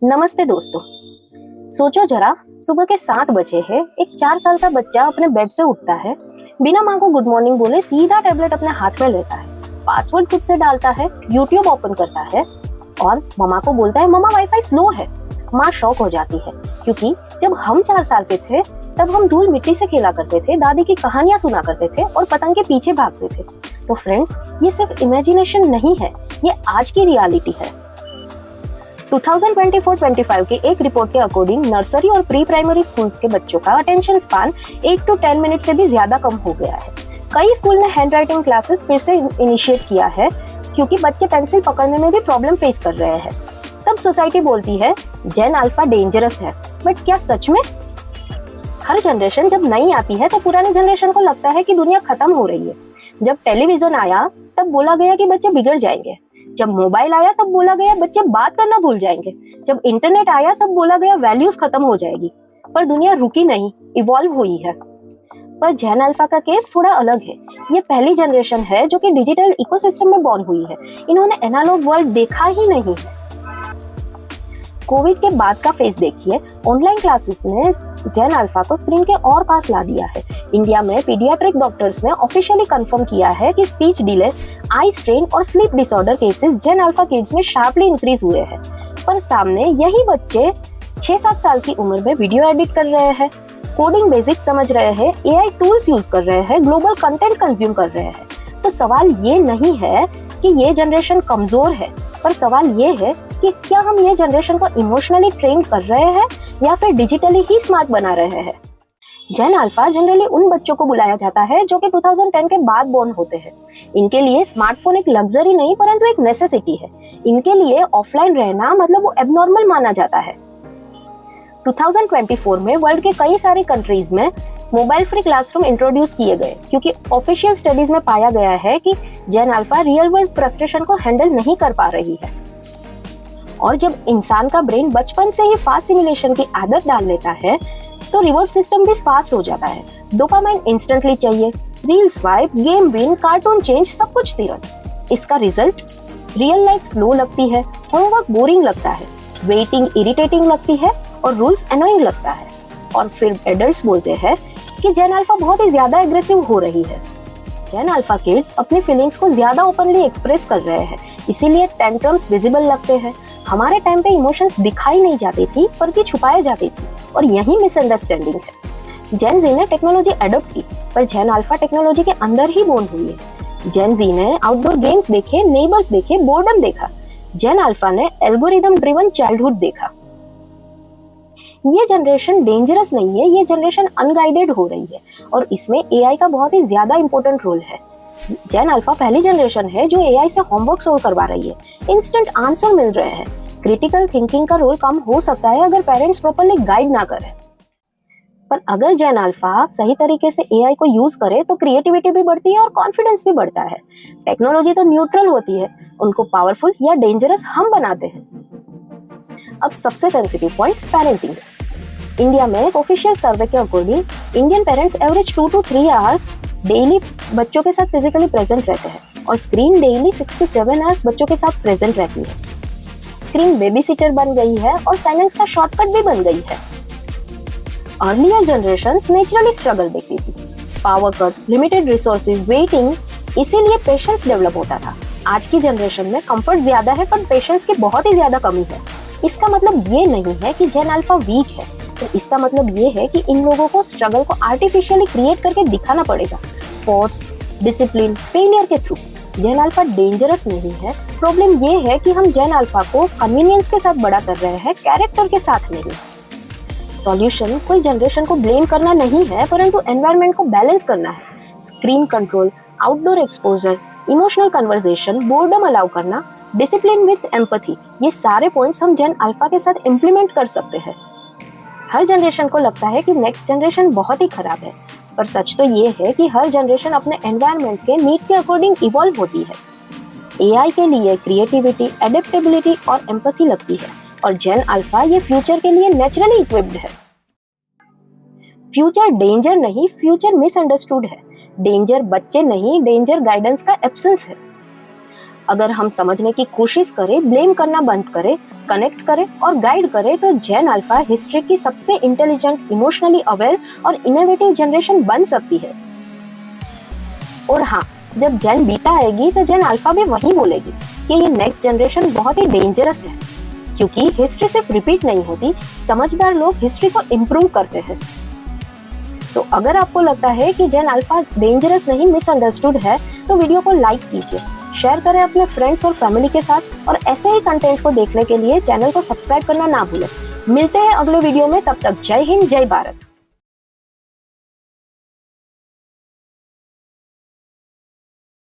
नमस्ते दोस्तों। सोचो जरा, सुबह के 7 बजे है, एक 4 साल का बच्चा अपने बेड से उठता है, बिना माँ को गुड मॉर्निंग बोले सीधा टैबलेट अपने हाथ में लेता है, पासवर्ड खुद से डालता है, यूट्यूब ओपन करता है और मम्मा को बोलता है मम्मा वाईफाई स्लो है। माँ शॉक हो जाती है क्योंकि जब हम 4 साल के थे तब हम धूल मिट्टी से खेला करते थे, दादी की कहानियां सुना करते थे और पतंग के पीछे भागते थे। तो फ्रेंड्स, ये सिर्फ इमेजिनेशन नहीं है, ये आज की रियलिटी है। 2024-25 के एक रिपोर्ट के अकॉर्डिंग नर्सरी और प्री प्राइमरी स्कूल्स के बच्चों का अटेंशन स्पान 8 to 10 मिनट से भी ज्यादा कम हो गया है। कई स्कूल ने हैंड राइटिंग क्लासेस फिर से इनिशिएट किया है क्योंकि बच्चे पेंसिल पकड़ने में भी प्रॉब्लम फेस कर रहे हैं। तब सोसाइटी बोलती है जेन अल्फा डेंजरस है, बट क्या सच में? हर जनरेशन जब नई आती है तो पुरानी जनरेशन को लगता है कि दुनिया खत्म हो रही है। जब टेलीविजन आया तब बोला गया कि बच्चे बिगड़ जाएंगे। जब मोबाइल आया तब बोला गया बच्चे बात करना भूल जाएंगे। जब इंटरनेट आया तब बोला गया वैल्यूज खत्म हो जाएगी। पर दुनिया रुकी नहीं, इवॉल्व हुई है। पर जेन अल्फा का केस थोड़ा अलग है। ये पहली जनरेशन है जो कि डिजिटल इकोसिस्टम में बॉर्न हुई है। इन्होंने एनालॉग वर्ल्ड देखा ही नहीं है। कोविड के बाद का फेज देखिए। ऑनलाइन क्लासेस ने जेन अल्फा को स्क्रीन के और पास ला दिया है। इंडिया में पीडियाट्रिक डॉक्टर्स ने ऑफिशियली कंफर्म किया है कि स्पीच डिले, आई स्ट्रेन और स्लीप डिसऑर्डर केसेस जेन अल्फा किड्स में शार्पली इंक्रीज हुए हैं। पर सामने यही बच्चे 6-7 साल की उम्र में वीडियो एडिट कर रहे हैं, कोडिंग बेसिक समझ रहे हैं, एआई टूल्स यूज कर रहे हैं, ग्लोबल कंटेंट कंज्यूम कर रहे हैं। तो सवाल ये नहीं है कि ये जनरेशन कमजोर है, पर सवाल ये है कि क्या हम ये जनरेशन को इमोशनली ट्रेन कर रहे हैं या फिर डिजिटली ही स्मार्ट बना रहे हैं। जेन अल्फा जनरली उन बच्चों को बुलाया जाता है जो कि 2010 के बाद बोर्न होते हैं। इनके लिए स्मार्टफोन एक लग्जरी नहीं परंतु एक नेसेसिटी है। इनके लिए ऑफलाइन रहना मतलब वो एबनॉर्मल माना जाता है। 2024 में वर्ल्ड के कई सारे कंट्रीज में मोबाइल फ्री क्लासरूम इंट्रोड्यूस किए गए क्योंकि ऑफिशियल स्टडीज में पाया गया है कि जेन अल्फा रियल वर्ल्ड फ्रस्ट्रेशन को हैंडल नहीं कर पा रही है। और जब इंसान का ब्रेन बचपन से ही फास्ट सिमुलेशन की आदत डाल लेता है तो रिवॉर्ड सिस्टम भी फास्ट हो जाता है। डोपामाइन इंस्टेंटली चाहिए, reel swipe, game win, cartoon change, सब कुछ तुरंत। इसका रिजल्ट रियल लाइफ स्लो लगती है, होमवर्क बोरिंग लगता है, वेटिंग इरिटेटिंग लगती है और रूल्स एनोइंग लगता है। और फिर एडल्ट्स बोलते हैं कि जेन अल्फा बहुत ही ज्यादा एग्रेसिव हो रही है। जेन अल्फा किड्स अपनी फीलिंग्स को ज्यादा ओपनली एक्सप्रेस कर रहे हैं, इसीलिए टेंट्रम्स विजिबल लगते हैं। हमारे टाइम पे इमोशंस दिखाई नहीं जाती थी बल्कि छुपाए जाती थी, और यही मिसअंडरस्टैंडिंग है। जेन जी ने टेक्नोलॉजी अडॉप्ट की, पर जेन अल्फा टेक्नोलॉजी के अंदर ही बोर्न हुई है। जेन जी ने आउटडोर गेम्स देखे, नेबर्स देखे, बोर्डम देखा। जेन अल्फा ने एल्गोरिदम ड्रिवन चाइल्डहुड देखा। ये जनरेशन डेंजरस नहीं है, ये जनरेशन अनगाइडेड हो रही है और इसमें एआई का बहुत ही ज्यादा इंपॉर्टेंट रोल है। जेन अल्फा पहली जनरेशन है जो एआई से होमवर्क सोल्व करवा रही है, इंस्टेंट आंसर मिल रहे हैं। क्रिटिकल थिंकिंग का रोल कम हो सकता है अगर पेरेंट्स प्रॉपर्ली गाइड ना करें। पर अगर जेन अल्फा सही तरीके से एआई को यूज करे तो क्रिएटिविटी भी बढ़ती है और कॉन्फिडेंस भी बढ़ता है। टेक्नोलॉजी तो न्यूट्रल होती है, उनको पावरफुल या डेंजरस हम बनाते हैं। अब सबसे सेंसिटिव पॉइंट पेरेंटिंग। इंडिया में एक ऑफिशियल सर्वे के according Indian parents average 2 to 3 hours daily बच्चों के साथ फिजिकली प्रेजेंट रहते हैं और स्क्रीन डेली 6 to 7 आवर्स बच्चों के साथ प्रेजेंट रहती है। स्क्रीन बेबी सीटर बन गई है और साइलेंस का शॉर्टकट भी बन गई है। अर्लियर जनरेशंस नेचुरली स्ट्रगल देखती थी, power cut, limited resources, waiting, इसीलिए पेशेंस डेवलप होता था। आज की जनरेशन में कंफर्ट ज्यादा है पर पेशेंस की बहुत ही ज्यादा कमी है। इसका मतलब ये नहीं है कि जेन अल्फा वीक है, तो इसका मतलब ये है कि इन लोगों को स्ट्रगल को आर्टिफिशियली क्रिएट करके दिखाना पड़ेगा, स्पोर्ट्स, डिसिप्लिन, फेलियर के थ्रू। जेन अल्फा डेंजरस नहीं है, प्रॉब्लम ये है कि हम जेन अल्फा को कन्वीनियंस के साथ बड़ा कर रहे हैं, कैरेक्टर के साथ नहीं। सॉल्यूशन कोई जनरेशन को ब्लेम करना नहीं है परंतु एनवायरनमेंट को बैलेंस करना है। Screen control, outdoor exposure, emotional conversation, boredom allow करना, डिसिप्लिन विद एम्पैथी, ये सारे पॉइंट्स हम जेन अल्फा के साथ इम्प्लीमेंट कर सकते हैं। हर जनरेशन को लगता है कि नेक्स्ट जनरेशन बहुत ही खराब है, पर सच तो ये है कि हर जनरेशन अपने एनवायरनमेंट के नीड के अकॉर्डिंग इवॉल्व होती है। एआई के लिए क्रिएटिविटी, एडेप्टेबिलिटी और एम्पैथी लगती है और जेन अल्फा ये फ्यूचर के लिए नेचुरली इक्विप्ड है। फ्यूचर डेंजर नहीं, फ्यूचर मिसअंडरस्टूड है। डेंजर बच्चे नहीं, डेंजर गाइडेंस का एब्सेंस है। अगर हम समझने की कोशिश करें, ब्लेम करना बंद करें, कनेक्ट करें और गाइड करें तो जेन अल्फा हिस्ट्री की सबसे इंटेलिजेंट, इमोशनली अवेयर और इनोवेटिव जनरेशन बन सकती है। और हाँ, जब जेन बीटा आएगी तो जेन अल्फा भी वही बोलेगी कि ये नेक्स्ट जनरेशन बहुत ही डेंजरस है, क्योंकि हिस्ट्री सिर्फ रिपीट नहीं होती, समझदार लोग हिस्ट्री को इम्प्रूव करते हैं। तो अगर आपको लगता है कि जेन अल्फा डेंजरस नहीं, मिसअंडरस्टूड है, तो वीडियो को लाइक कीजिए, शेयर करें अपने फ्रेंड्स और फैमिली के साथ, और ऐसे ही कंटेंट को देखने के लिए चैनल को सब्सक्राइब करना ना भूलें। मिलते हैं अगले वीडियो में, तब तक जय हिंद, जय भारत।